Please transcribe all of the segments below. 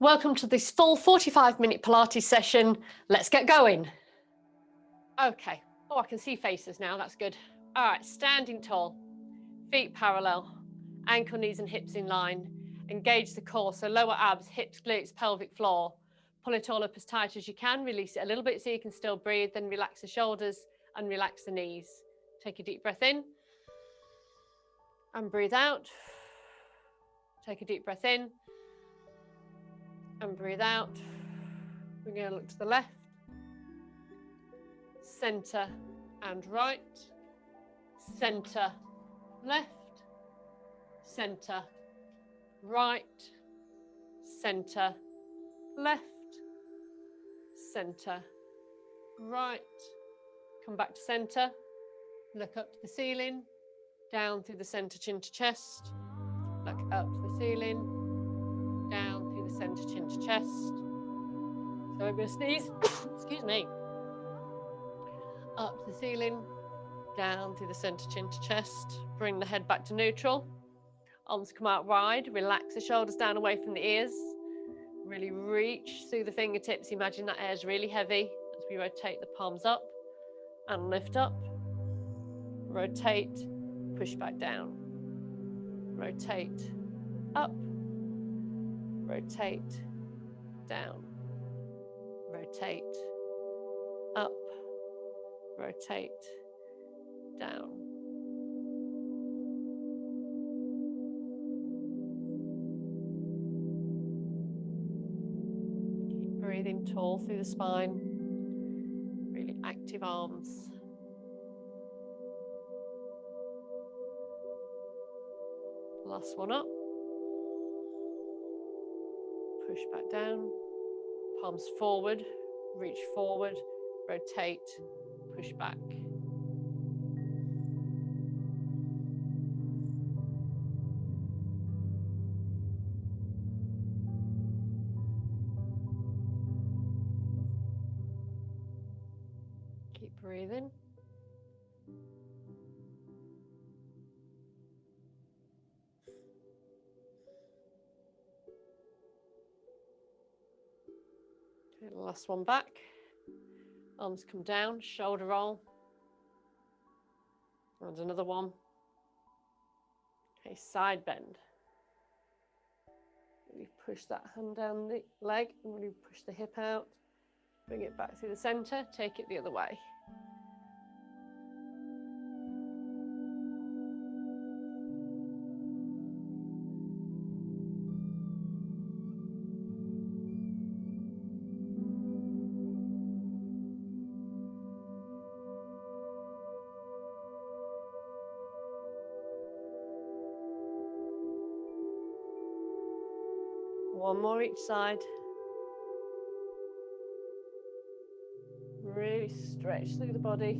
Welcome to this full 45-minute Pilates session. Let's get going. Okay. Oh, I can see faces now. That's good. All right, standing tall, feet parallel, ankle, knees and hips in line. Engage the core, so lower abs, hips, glutes, pelvic floor. Pull it all up as tight as you can. Release it a little bit so you can still breathe. Then relax the shoulders and relax the knees. Take a deep breath in and breathe out. Take a deep breath in and breathe out. We're going to look to the left, center and right, center, left, center, right, center, left, center, right. Come back to center, look up to the ceiling, down through the center, chin to chest, look up to the ceiling, down through the center, chin to chest. So I'm going to sneeze, excuse me. Up to the ceiling, down through the center, chin to chest. Bring the head back to neutral. Arms come out wide. Relax the shoulders down away from the ears. Really reach through the fingertips. Imagine that air is really heavy as we rotate the palms up and lift up. Rotate, push back down. Rotate, up. Rotate, down. Rotate, up. Rotate, down. Keep breathing tall through the spine. Really active arms. Last one up. Push back down. Palms forward. Reach forward. Rotate. Push back. Keep breathing. Okay, last one back. Arms come down, shoulder roll. And another one. Okay, side bend. Really push that hand down the leg and really push the hip out. Bring it back through the center, take it the other way. One more each side. Really stretch through the body.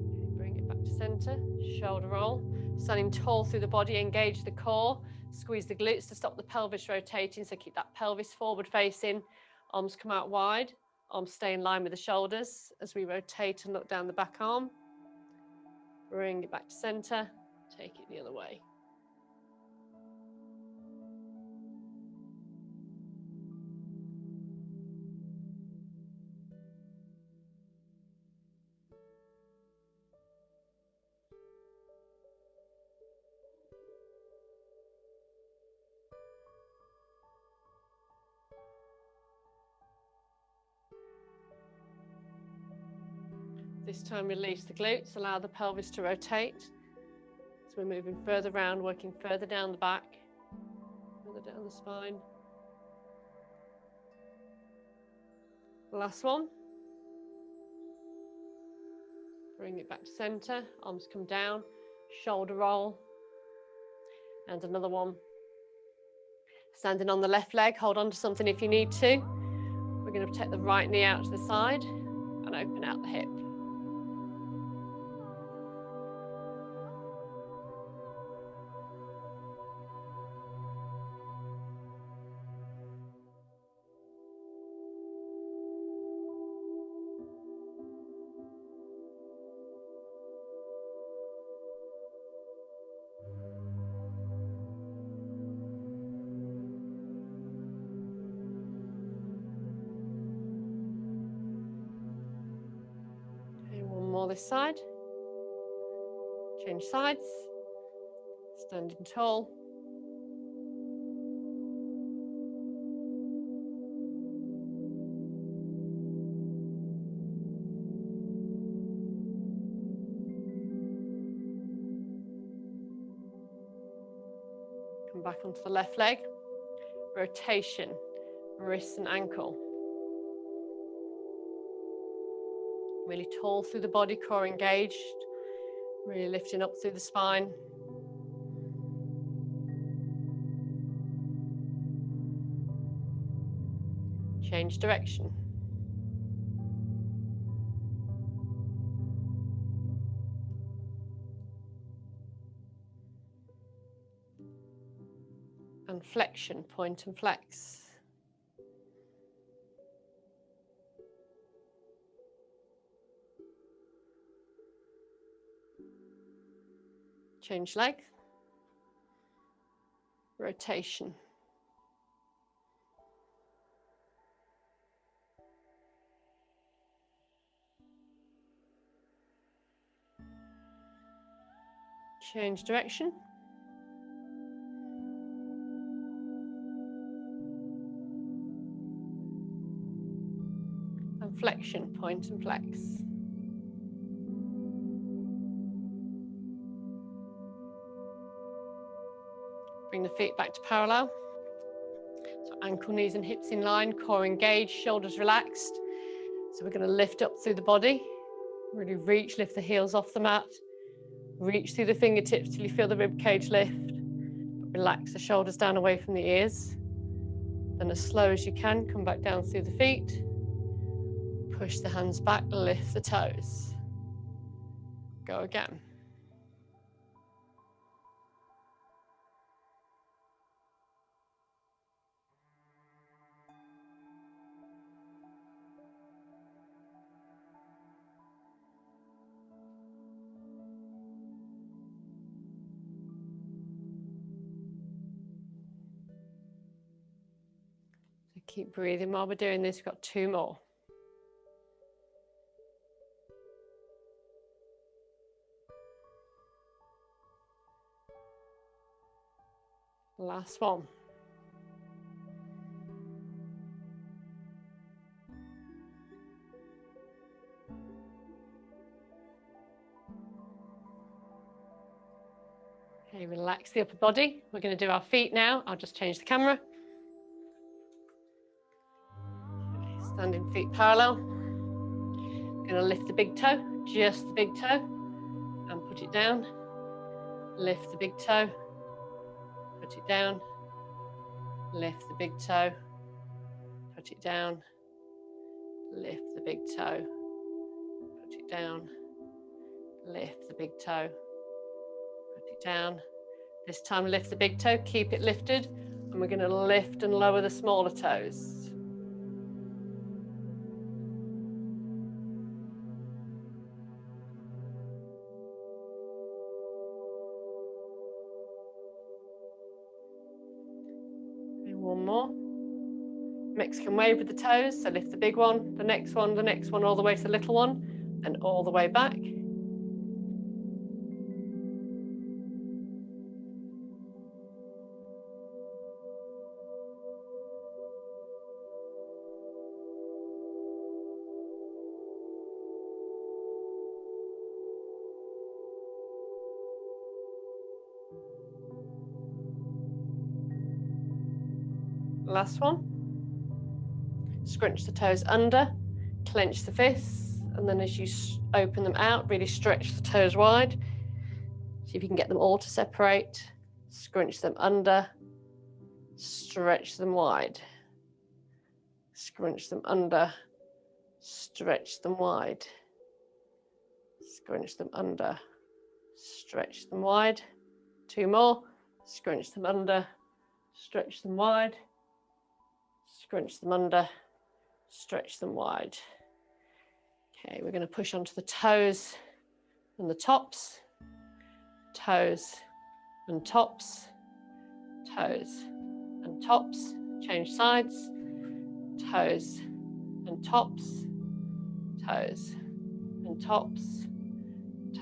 Okay, bring it back to center, shoulder roll. Standing tall through the body, engage the core. Squeeze the glutes to stop the pelvis rotating, so keep that pelvis forward facing. Arms come out wide. Arms stay in line with the shoulders as we rotate and look down the back arm. Bring it back to center, take it the other way. This time release the glutes, allow the pelvis to rotate. So we're moving further round, working further down the back, further down the spine. Last one. Bring it back to center, arms come down, shoulder roll. And another one. Standing on the left leg, hold on to something if you need to. We're going to take the right knee out to the side and open out the hip. more this side. Change sides. Standing tall. Come back onto the left leg. Rotation, wrist and ankle. Really tall through the body, core engaged. Really lifting up through the spine. Change direction. And flexion, point and flex. Change leg. Rotation. Change direction. And flexion, point and flex. Bring the feet back to parallel. So ankle, knees and hips in line, core engaged, shoulders relaxed. So we're going to lift up through the body. Really reach, lift the heels off the mat. Reach through the fingertips till you feel the rib cage lift. Relax the shoulders down away from the ears. Then as slow as you can, come back down through the feet. Push the hands back, lift the toes. Go again. So keep breathing while we're doing this. We've got 2 more. Last one. Okay, relax the upper body. We're going to do our feet now. I'll just change the camera. Okay, standing feet parallel. Going to lift the big toe, just the big toe, and put it down. Lift the big toe, put it down. Lift the big toe, put it down. Lift the big toe, put it down. Lift the big toe, put it down. This time lift the big toe, keep it lifted, and we're going to lift and lower the smaller toes. And one more. Mexican wave with the toes, so lift the big one, the next one, all the way to the little one, and all the way back. Last one. Scrunch the toes under, clench the fists, and then as you open them out, really stretch the toes wide. See if you can get them all to separate. Scrunch them under, stretch them wide. Scrunch them under, stretch them wide. Scrunch them under, stretch them wide. 2 more. Scrunch them under, stretch them wide. Scrunch them under, stretch them wide. Okay, we're going to push onto the toes and the tops. Toes and tops. Toes and tops. Change sides. Toes and tops. Toes and tops.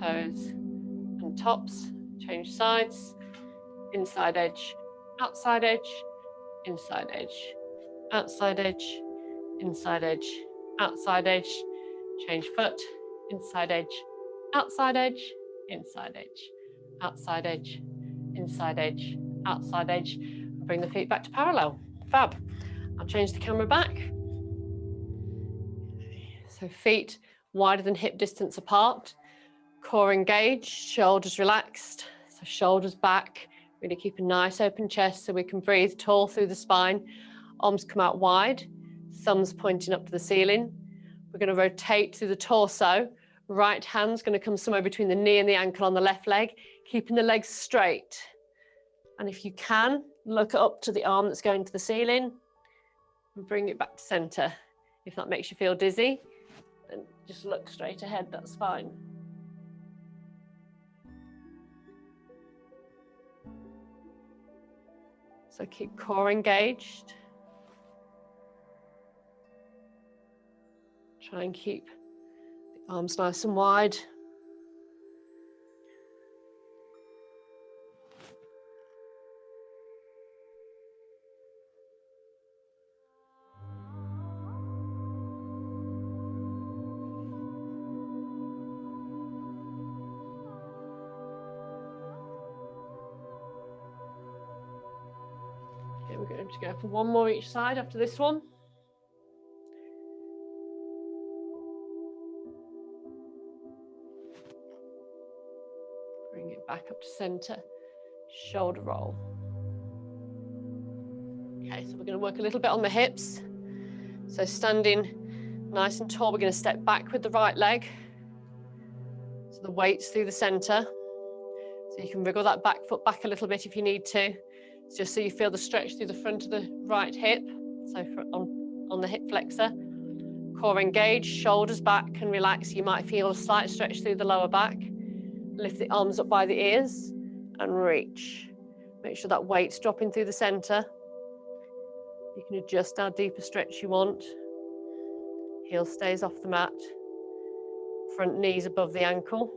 toes and tops. Change sides, inside edge, outside edge, inside edge, outside edge, inside edge, outside edge. Change foot, inside edge, outside edge, inside edge, outside edge, inside edge, outside edge. Bring the feet back to parallel. Fab. I'll change the camera back. So feet wider than hip distance apart, core engaged, shoulders relaxed. So shoulders back, really keep a nice open chest so we can breathe tall through the spine. Arms come out wide, thumbs pointing up to the ceiling. We're going to rotate through the torso. Right hand's going to come somewhere between the knee and the ankle on the left leg, keeping the legs straight. And if you can, look up to the arm that's going to the ceiling and bring it back to center. If that makes you feel dizzy, then just look straight ahead, that's fine. So keep core engaged. Try and keep the arms nice and wide. Okay, we're going to go for one more each side after this one. Bring it back up to center, shoulder roll. Okay, so we're going to work a little bit on the hips. So standing nice and tall, we're going to step back with the right leg. So the weight's through the center. So you can wriggle that back foot back a little bit if you need to, just so you feel the stretch through the front of the right hip. So on the hip flexor, core engaged, shoulders back and relax. You might feel a slight stretch through the lower back. Lift the arms up by the ears and reach. Make sure that weight's dropping through the center. You can adjust how deep a stretch you want. Heel stays off the mat. Front knees above the ankle.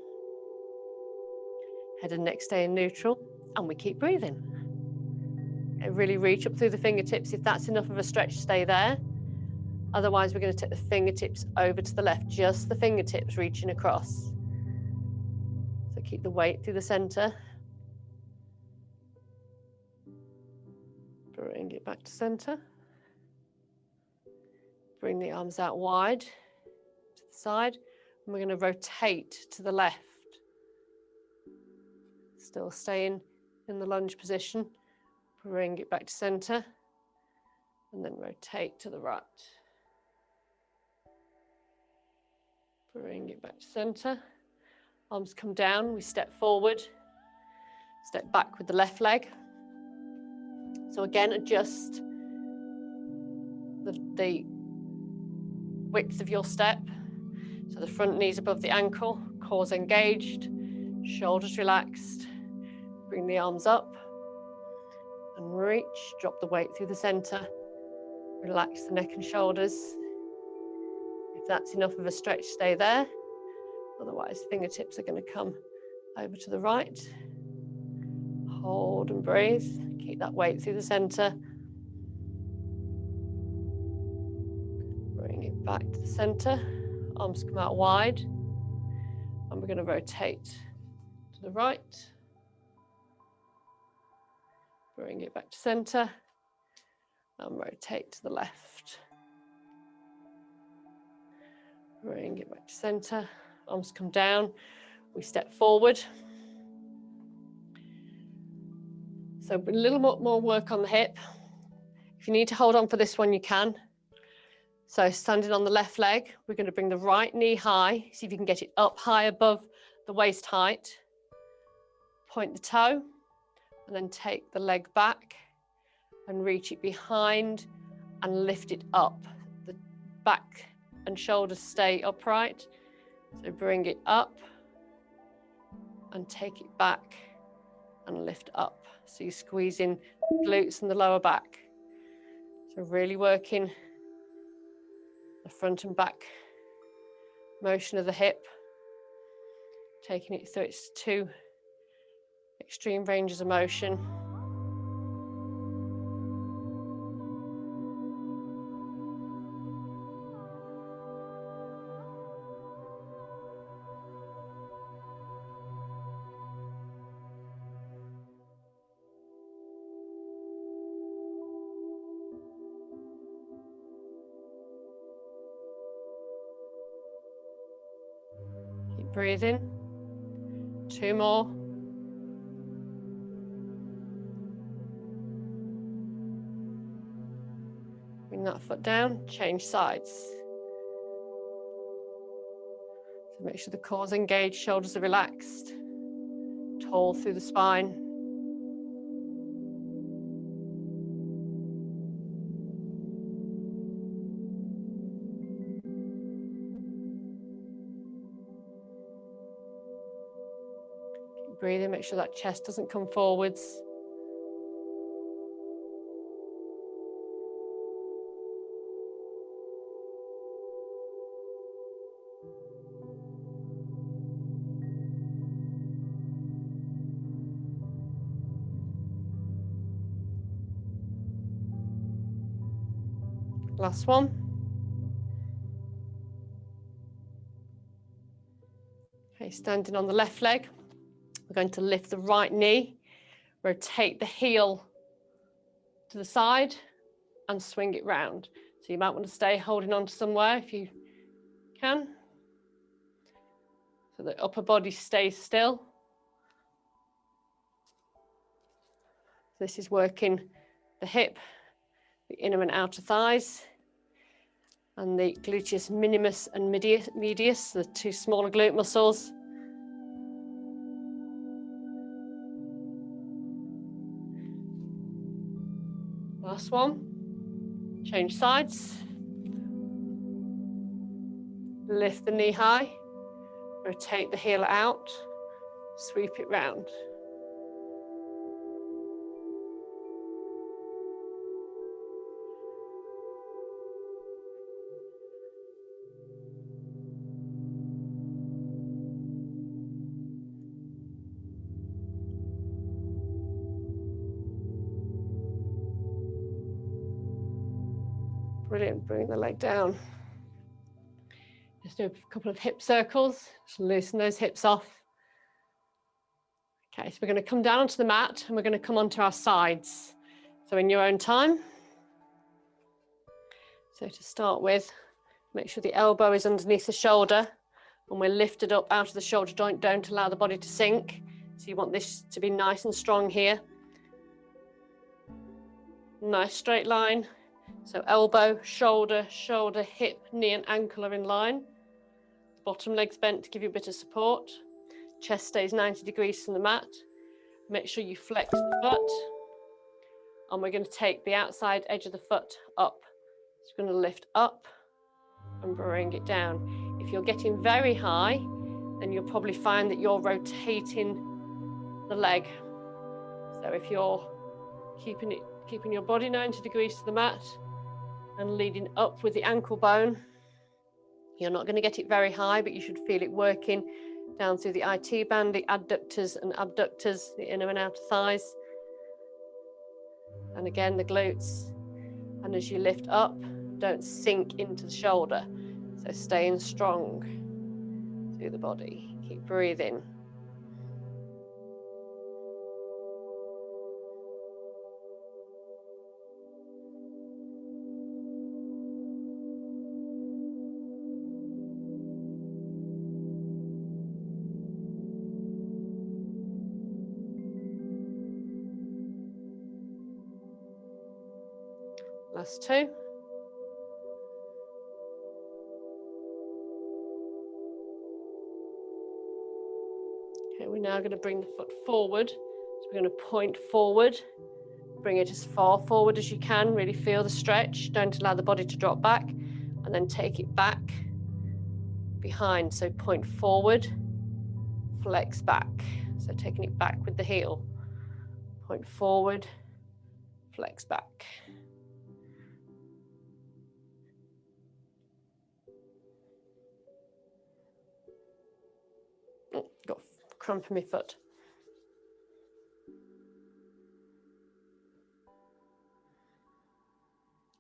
Head and neck stay in neutral. And we keep breathing. And really reach up through the fingertips. If that's enough of a stretch, stay there. Otherwise, we're going to take the fingertips over to the left. Just the fingertips reaching across. So keep the weight through the center. Bring it back to center. Bring the arms out wide to the side. And we're going to rotate to the left. Still staying in the lunge position. Bring it back to center. And then rotate to the right. Bring it back to center. Arms come down, we step forward. Step back with the left leg. So again, adjust the width of your step. So the front knee's above the ankle, core's engaged, shoulders relaxed. Bring the arms up and reach, drop the weight through the center. Relax the neck and shoulders. If that's enough of a stretch, stay there. Otherwise, fingertips are going to come over to the right. Hold and breathe. Keep that weight through the center. Bring it back to the center. Arms come out wide. And we're going to rotate to the right. Bring it back to center. And rotate to the left. Bring it back to center. Arms come down. We step forward. So a little more work on the hip. If you need to hold on for this one, you can. So standing on the left leg, we're going to bring the right knee high. See if you can get it up high above the waist height. Point the toe and then take the leg back and reach it behind and lift it up. The back and shoulders stay upright. So bring it up and take it back and lift up. So you squeeze in the glutes and the lower back. So really working the front and back motion of the hip taking it through its two extreme ranges of motion. Keep breathing. 2 more. Bring that foot down, change sides. So make sure the core's engaged, shoulders are relaxed, tall through the spine. Keep breathing, make sure that chest doesn't come forwards. Last one. Okay, standing on the left leg, we're going to lift the right knee, rotate the heel to the side and swing it round. So you might want to stay holding on to somewhere if you can, so the upper body stays still. This is working the hip, the inner and outer thighs, and the gluteus minimus and medius, the two smaller glute muscles. Last one. Change sides. Lift the knee high, rotate the heel out, sweep it round. Brilliant, bring the leg down. Just do a couple of hip circles, just loosen those hips off. Okay, so we're going to come down onto the mat and we're going to come onto our sides. So in your own time. So to start with, make sure the elbow is underneath the shoulder and we're lifted up out of the shoulder joint. Don't allow the body to sink. So you want this to be nice and strong here. Nice straight line. So elbow, shoulder, shoulder, hip, knee and ankle are in line. Bottom leg's bent to give you a bit of support. Chest stays 90 degrees from the mat. Make sure you flex the foot. And we're going to take the outside edge of the foot up. So we're going to lift up and bring it down. If you're getting very high, then you'll probably find that you're rotating the leg. So if you're keeping your body 90 degrees to the mat and leading up with the ankle bone, you're not going to get it very high, but you should feel it working down through the IT band, the adductors and abductors, the inner and outer thighs. And again, the glutes. And as you lift up, don't sink into the shoulder. So staying strong through the body. Keep breathing. Last two. Okay, we're now going to bring the foot forward. So we're going to point forward, bring it as far forward as you can, really feel the stretch. Don't allow the body to drop back, and then take it back behind. So point forward, flex back. So taking it back with the heel. Point forward, flex back. Got crump in my foot.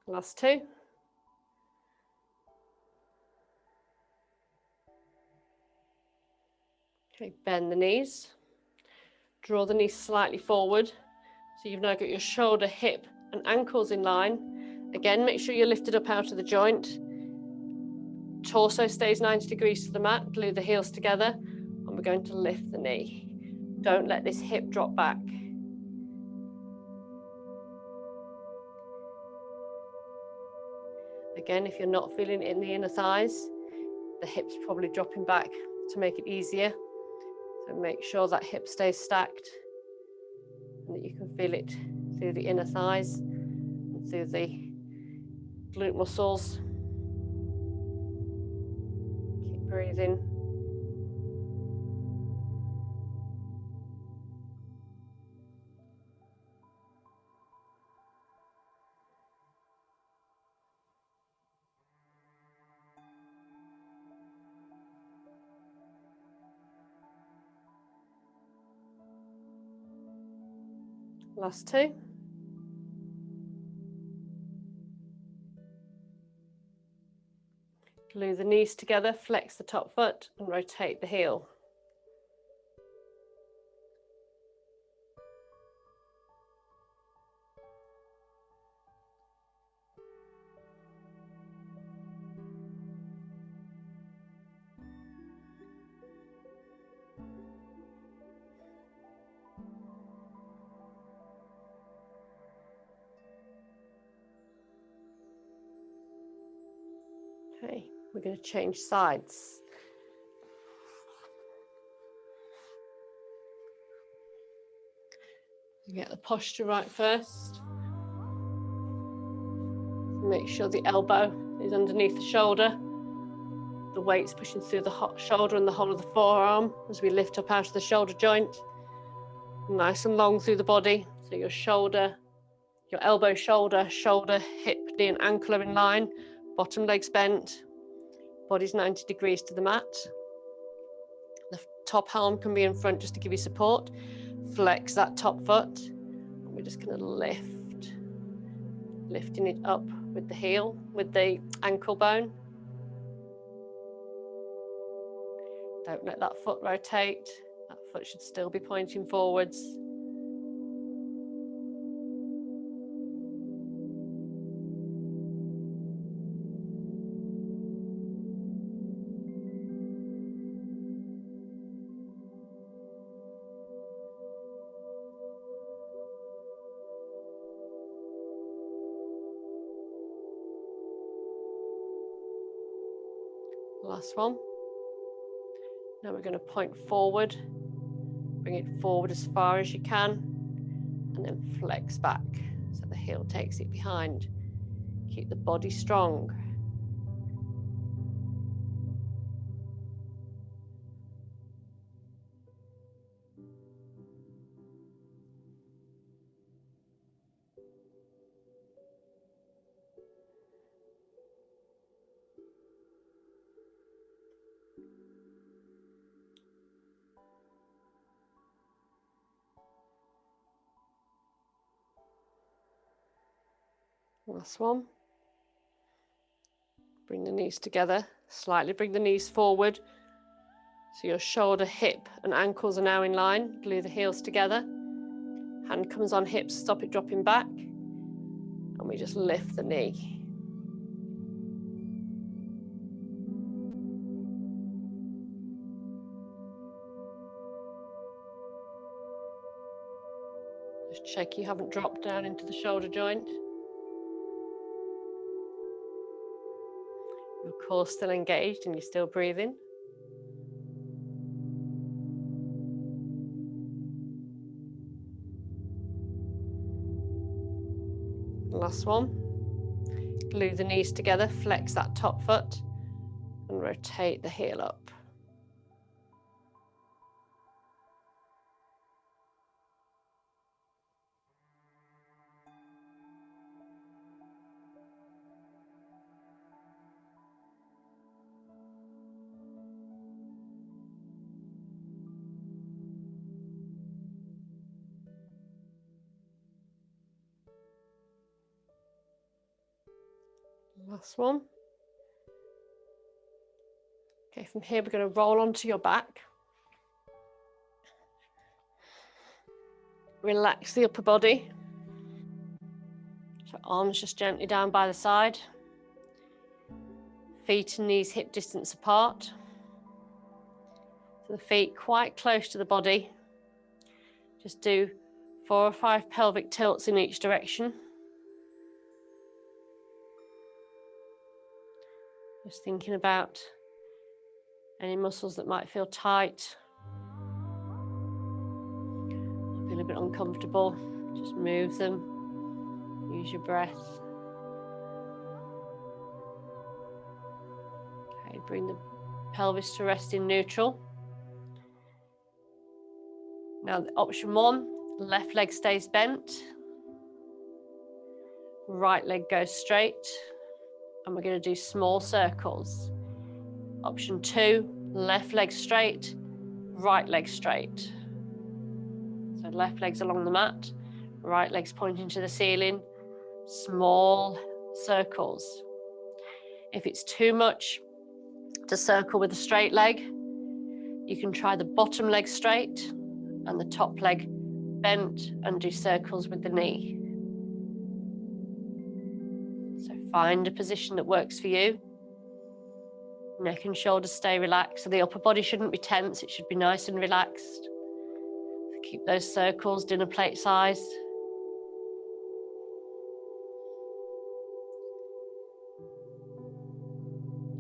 Last two. Okay, bend the knees. Draw the knees slightly forward. So you've now got your shoulder, hip, and ankles in line. Again, make sure you're lifted up out of the joint. Torso stays 90 degrees to the mat. Glue the heels together, and we're going to lift the knee. Don't let this hip drop back. Again, if you're not feeling it in the inner thighs, the hip's probably dropping back to make it easier. So make sure that hip stays stacked and that you can feel it through the inner thighs and through the glute muscles. Keep breathing. Last two. Glue the knees together, flex the top foot and rotate the heel. Okay, we're going to change sides. Get the posture right first. Make sure the elbow is underneath the shoulder. The weight's pushing through the shoulder and the whole of the forearm as we lift up out of the shoulder joint. Nice and long through the body. So your shoulder, your elbow, shoulder, hip, knee and ankle are in line. Bottom leg's bent. Body's 90 degrees to the mat. The top arm can be in front just to give you support. Flex that top foot. And we're just going to lifting it up with the heel, with the ankle bone. Don't let that foot rotate. That foot should still be pointing forwards. Last one. Now we're going to point forward, bring it forward as far as you can, and then flex back so the heel takes it behind. Keep the body strong. Last one. Bring the knees together, slightly bring the knees forward. So your shoulder, hip and ankles are now in line. Glue the heels together. Hand comes on hips, stop it dropping back. And we just lift the knee. Just check you haven't dropped down into the shoulder joint. Your core's still engaged and you're still breathing. Last one. Glue the knees together, flex that top foot and rotate the heel up. Last one. Okay, from here we're going to roll onto your back. Relax the upper body. So arms just gently down by the side. Feet and knees hip distance apart. So the feet quite close to the body. Just do 4 or 5 pelvic tilts in each direction. Just thinking about any muscles that might feel tight, feel a bit uncomfortable. Just move them. Use your breath. Okay, bring the pelvis to rest in neutral. Now, option 1, left leg stays bent. Right leg goes straight. And we're going to do small circles. Option 2, left leg straight, right leg straight. So left leg's along the mat, right leg's pointing to the ceiling, small circles. If it's too much to circle with a straight leg, you can try the bottom leg straight and the top leg bent and do circles with the knee. So find a position that works for you. Neck and shoulders stay relaxed, so the upper body shouldn't be tense, it should be nice and relaxed. Keep those circles dinner plate size.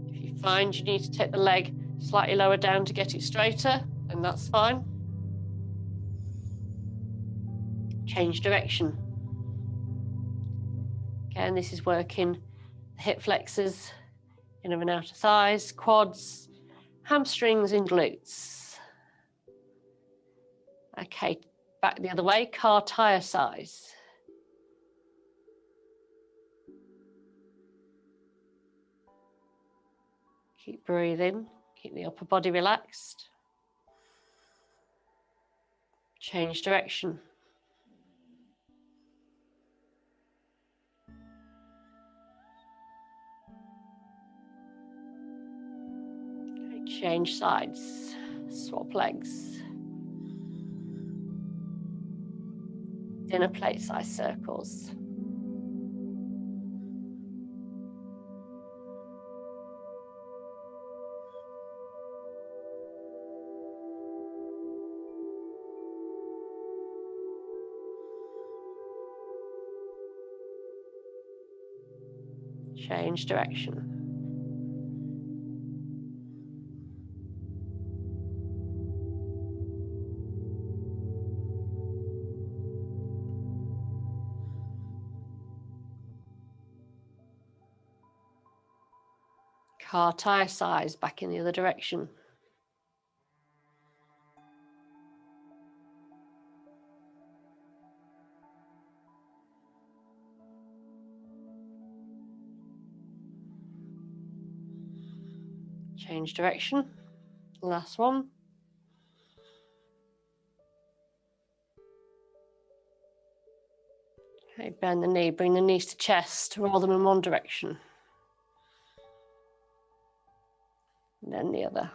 If you find you need to take the leg slightly lower down to get it straighter, then that's fine. Change direction. Again, this is working the hip flexors, inner and outer thighs, quads, hamstrings and glutes. Okay, back the other way, car tire size. Keep breathing, keep the upper body relaxed. Change direction. Okay, change sides, swap legs. Dinner plate size circles. Change direction. Car tire size back in the other direction. Change direction. Last one. Okay, bend the knee, bring the knees to chest, roll them in one direction. And then the other.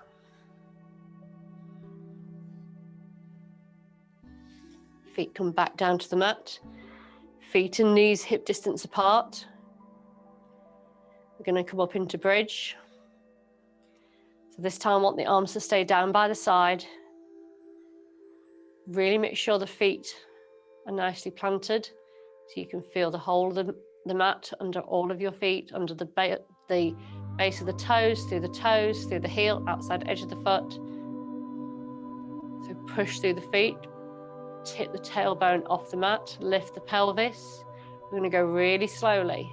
Feet come back down to the mat. Feet and knees hip distance apart. We're going to come up into bridge. So this time I want the arms to stay down by the side. Really make sure the feet are nicely planted so you can feel the whole of the mat under all of your feet, under the base of the toes, through the heel, outside edge of the foot. So push through the feet, tip the tailbone off the mat, lift the pelvis. We're going to go really slowly.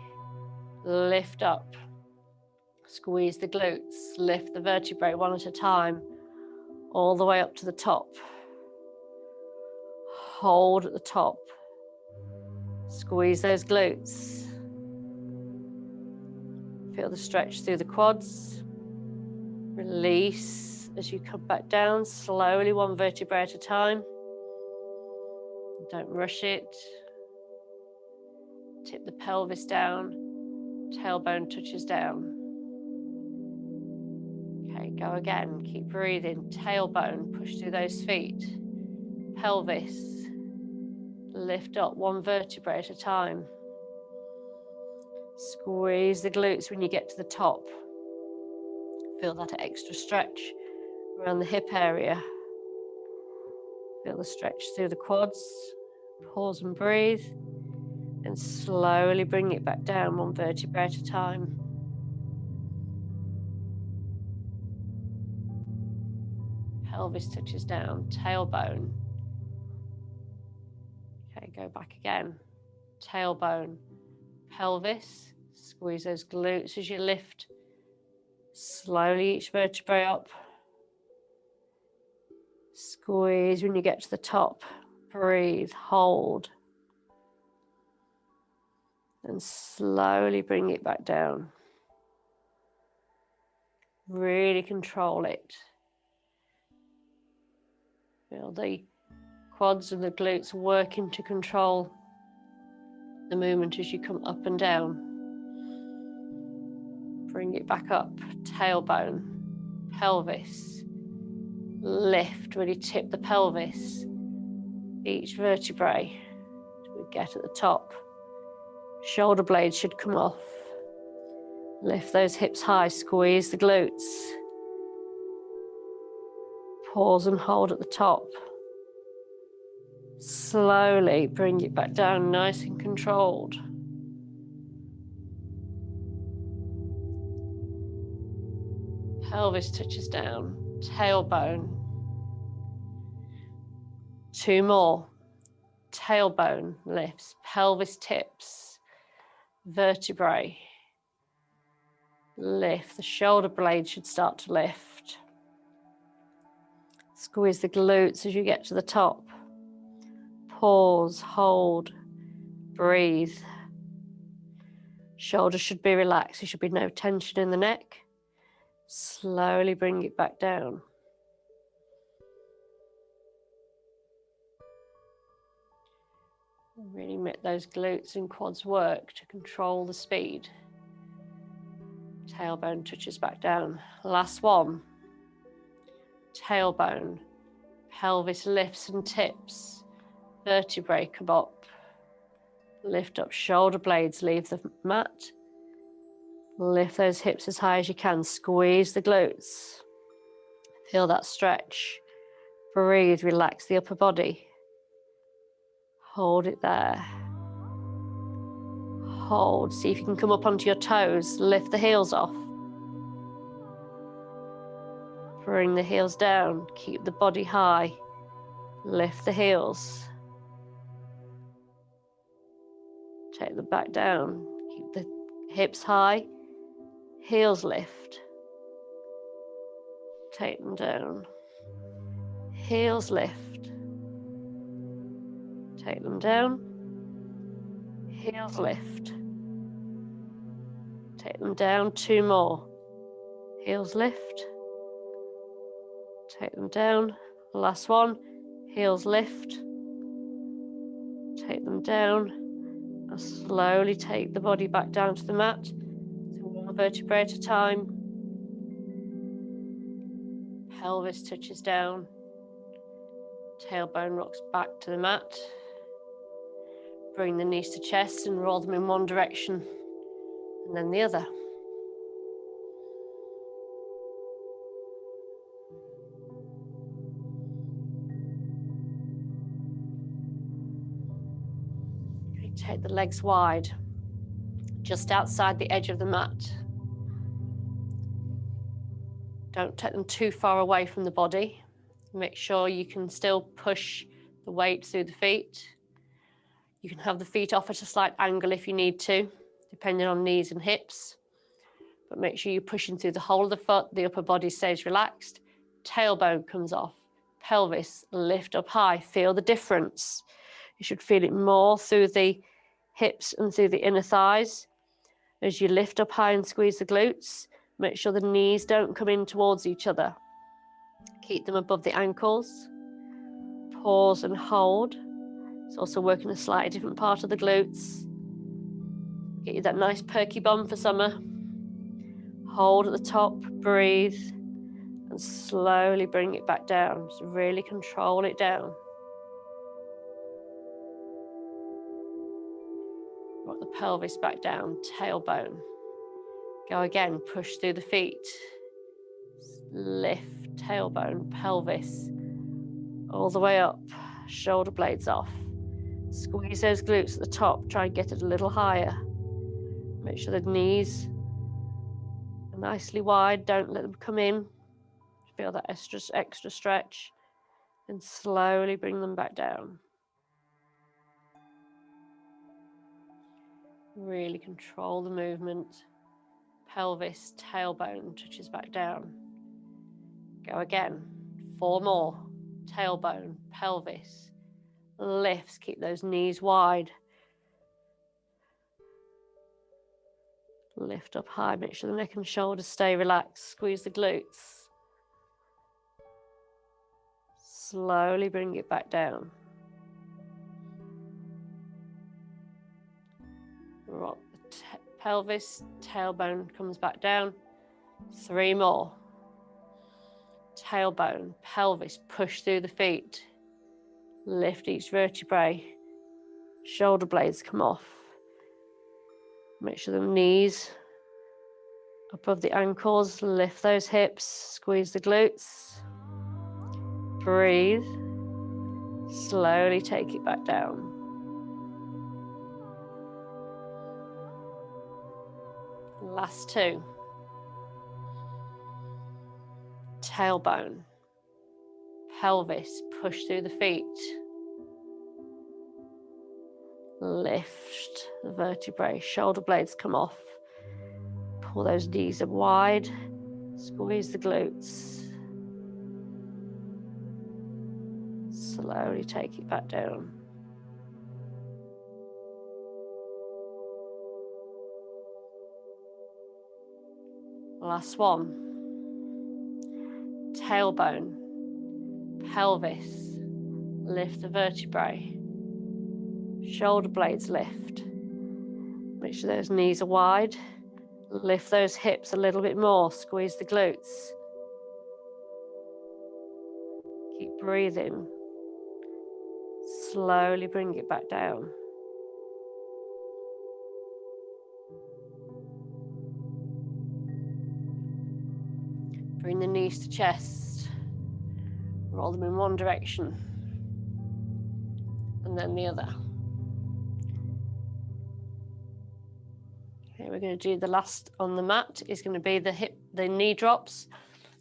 Lift up, squeeze the glutes, lift the vertebrae one at a time, all the way up to the top. Hold at the top. Squeeze those glutes. Feel the stretch through the quads. Release as you come back down, slowly, one vertebrae at a time. Don't rush it. Tip the pelvis down. tailbone touches down. Okay, go again, keep breathing, tailbone, push through those feet, pelvis, lift up one vertebrae at a time. Squeeze the glutes when you get to the top. Feel that extra stretch around the hip area. Feel the stretch through the quads. Pause and breathe. And slowly bring it back down one vertebrae at a time. Pelvis touches down, tailbone. Okay, go back again. Tailbone, pelvis. Squeeze those glutes as you lift slowly each vertebrae up. Squeeze when you get to the top. Breathe, hold. And slowly bring it back down. Really control it. Feel the quads and the glutes working to control the movement as you come up and down. Bring it back up. Tailbone, pelvis. Lift, really tip the pelvis. Each vertebrae till we get at the top. Shoulder blades should come off. Lift those hips high, squeeze the glutes. Pause and hold at the top. Slowly bring it back down, nice and controlled. Pelvis touches down, tailbone. 2 more. Tailbone lifts, pelvis tips, vertebrae. Lift, the shoulder blade should start to lift. Squeeze the glutes as you get to the top. Pause, hold, breathe. Shoulders should be relaxed, there should be no tension in the neck. Slowly bring it back down. Really make those glutes and quads work to control the speed. Tailbone touches back down. Last one. Tailbone, pelvis lifts and tips. Vertebrae come up. Lift up shoulder blades, leave the mat. Lift those hips as high as you can. Squeeze the glutes. Feel that stretch. Breathe, relax the upper body. Hold it there. Hold, see if you can come up onto your toes. Lift the heels off. Bring the heels down. Keep the body high. Lift the heels. Take them back down. Keep the hips high. Heels lift. Take them down. Heels lift. Take them down. Heels lift. Take them down. 2 more. Heels lift. Take them down. Last one. Heels lift. Take them down. And slowly take the body back down to the mat. So 1 vertebrae at a time. Pelvis touches down. Tailbone rocks back to the mat. Bring the knees to chest and roll them in one direction and then the other. Okay, take the legs wide, just outside the edge of the mat. Don't take them too far away from the body. Make sure you can still push the weight through the feet. You can have the feet off at a slight angle if you need to, depending on knees and hips. But make sure you're pushing through the whole of the foot, the upper body stays relaxed. Tailbone comes off, pelvis lift up high. Feel the difference. You should feel it more through the hips and through the inner thighs. As you lift up high and squeeze the glutes, make sure the knees don't come in towards each other. Keep them above the ankles. Pause and hold. It's also working a slightly different part of the glutes. Get you that nice perky bum for summer. Hold at the top, breathe, and slowly bring it back down. So really control it down. Rock the pelvis back down, tailbone. Go again, push through the feet. Lift, tailbone, pelvis. All the way up, shoulder blades off. Squeeze those glutes at the top, try and get it a little higher. Make sure the knees are nicely wide, don't let them come in. Feel that extra stretch, and slowly bring them back down. Really control the movement. Pelvis, tailbone touches back down. Go again. 4 more. Tailbone, pelvis, lifts, keep those knees wide. Lift up high, make sure the neck and shoulders stay relaxed. Squeeze the glutes. Slowly bring it back down. Rock the pelvis, tailbone comes back down. 3 more. Tailbone, pelvis, push through the feet. Lift each vertebrae. Shoulder blades come off. Make sure the knees above the ankles. Lift those hips. Squeeze the glutes. Breathe. Slowly take it back down. Last 2. Tailbone, pelvis, push through the feet. Lift the vertebrae, shoulder blades come off. Pull those knees up wide. Squeeze the glutes. Slowly take it back down. Last 1. Tailbone, pelvis, lift the vertebrae, shoulder blades lift. Make sure those knees are wide. Lift those hips a little bit more, squeeze the glutes. Keep breathing. Slowly bring it back down. Bring the knees to chest. Roll them in one direction and then the other. Okay, we're going to do the last on the mat is going to be the knee drops.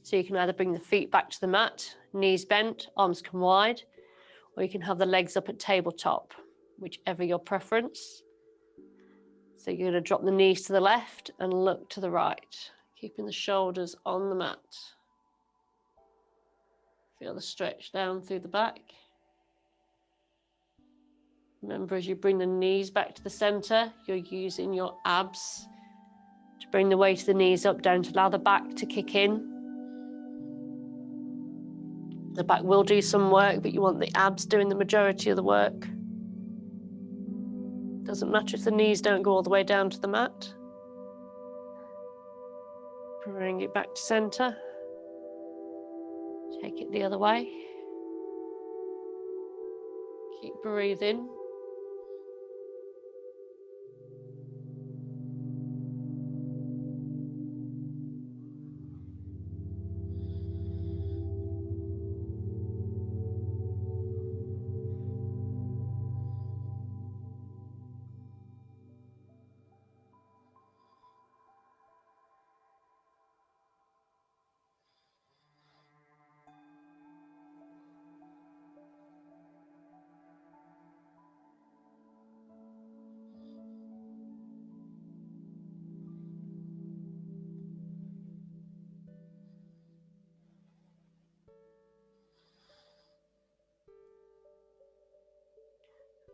So you can either bring the feet back to the mat, knees bent, arms come wide, or you can have the legs up at tabletop, whichever your preference. So you're going to drop the knees to the left and look to the right, keeping the shoulders on the mat. Feel the stretch down through the back. Remember, as you bring the knees back to the center, you're using your abs to bring the weight of the knees up, down to allow the back to kick in. The back will do some work, but you want the abs doing the majority of the work. Doesn't matter if the knees don't go all the way down to the mat. Bring it back to center. Take it the other way. Keep breathing.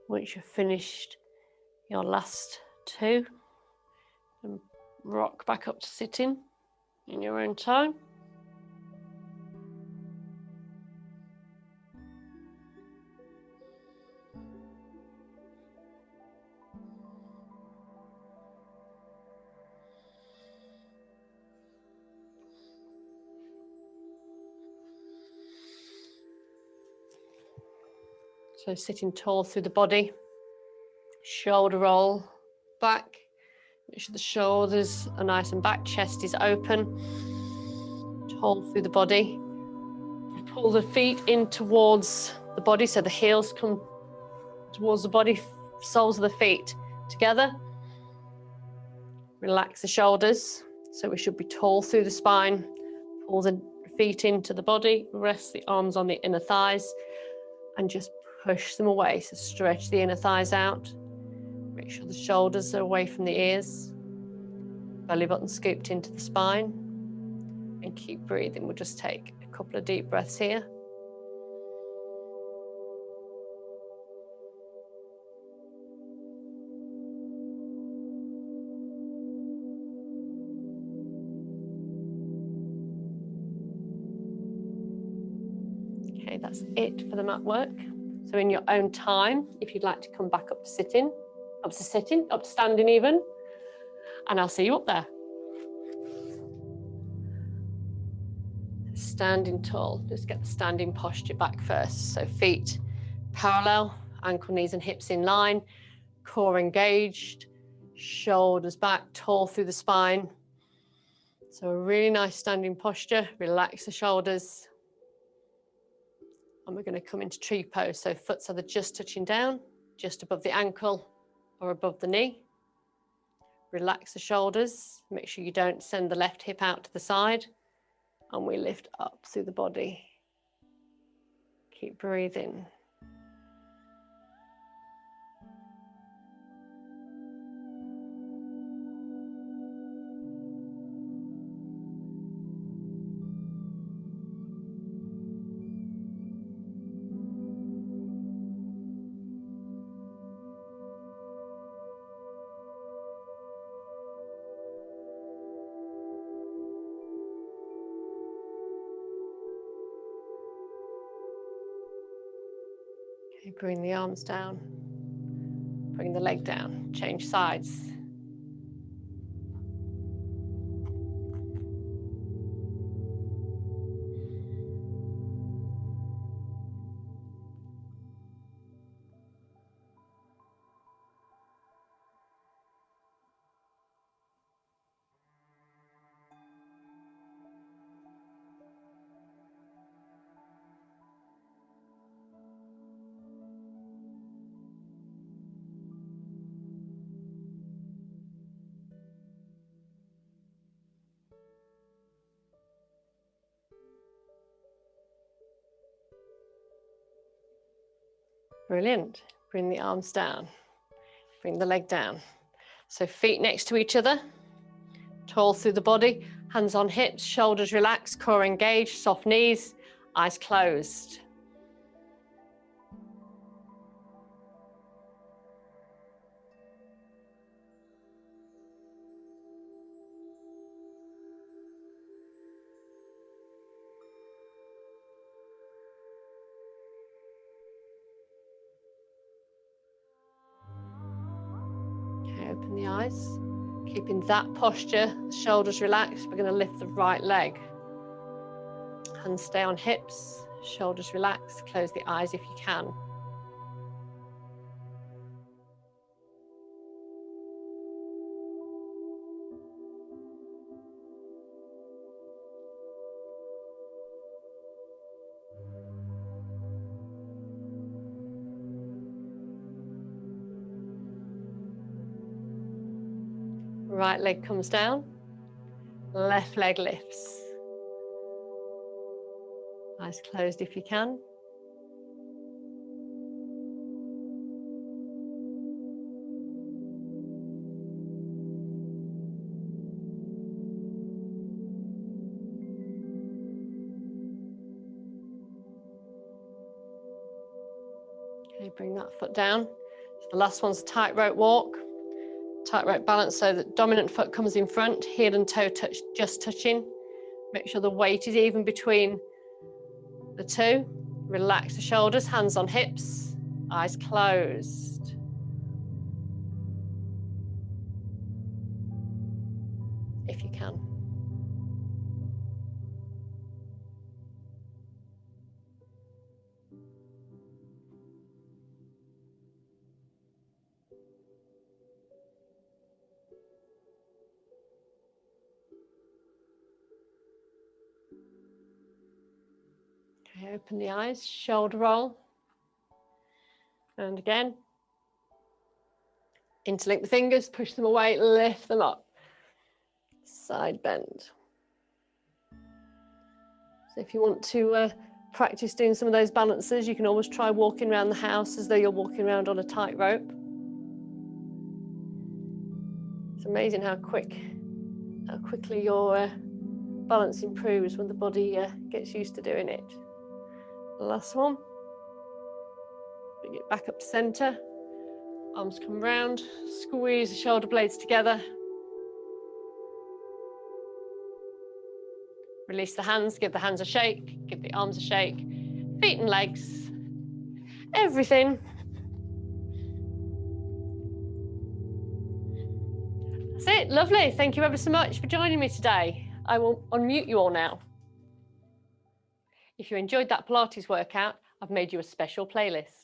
Once you've finished your last 2, and rock back up to sitting in your own time. So sitting tall through the body, shoulder roll back, make sure the shoulders are nice and back, chest is open, tall through the body. Pull the feet in towards the body, so the heels come towards the body, soles of the feet together. Relax the shoulders, so we should be tall through the spine. Pull the feet into the body, rest the arms on the inner thighs, and just push them away. So stretch the inner thighs out. Make sure the shoulders are away from the ears. Belly button scooped into the spine. And keep breathing. We'll just take a couple of deep breaths here. Okay, that's it for the mat work. So in your own time, if you'd like to come back up to sitting, up to standing even, and I'll see you up there. Standing tall, just get the standing posture back first. So feet parallel, ankle, knees and hips in line, core engaged, shoulders back, tall through the spine. So a really nice standing posture, relax the shoulders. And we're going to come into tree pose. So foot's either just touching down, just above the ankle or above the knee. Relax the shoulders, make sure you don't send the left hip out to the side. And we lift up through the body. Keep breathing. Okay, bring the arms down. Bring the leg down. Change sides. Brilliant. Bring the arms down. Bring the leg down. So feet next to each other. Tall through the body. Hands on hips, shoulders relaxed, core engaged, soft knees, eyes closed. Okay, open the eyes. Keeping that posture, shoulders relaxed, we're going to lift the right leg. Hands stay on hips, shoulders relaxed, close the eyes if you can. Right leg comes down, left leg lifts. Eyes closed if you can. Okay, bring that foot down. So the last one's a tightrope walk. Tightrope balance, so the dominant foot comes in front, heel and toe touch, just touching. Make sure the weight is even between the two. Relax the shoulders, hands on hips, eyes closed. If you can. Okay, open the eyes, shoulder roll. And again, interlink the fingers, push them away, lift them up. Side bend. So if you want to practice doing some of those balances, you can always try walking around the house as though you're walking around on a tightrope. It's amazing how quickly your balance improves when the body gets used to doing it. The last one. Bring it back up to center. Arms come round, squeeze the shoulder blades together. Release the hands, give the hands a shake, give the arms a shake. Feet and legs, everything. That's it, lovely. Thank you ever so much for joining me today. I will unmute you all now. If you enjoyed that Pilates workout, I've made you a special playlist.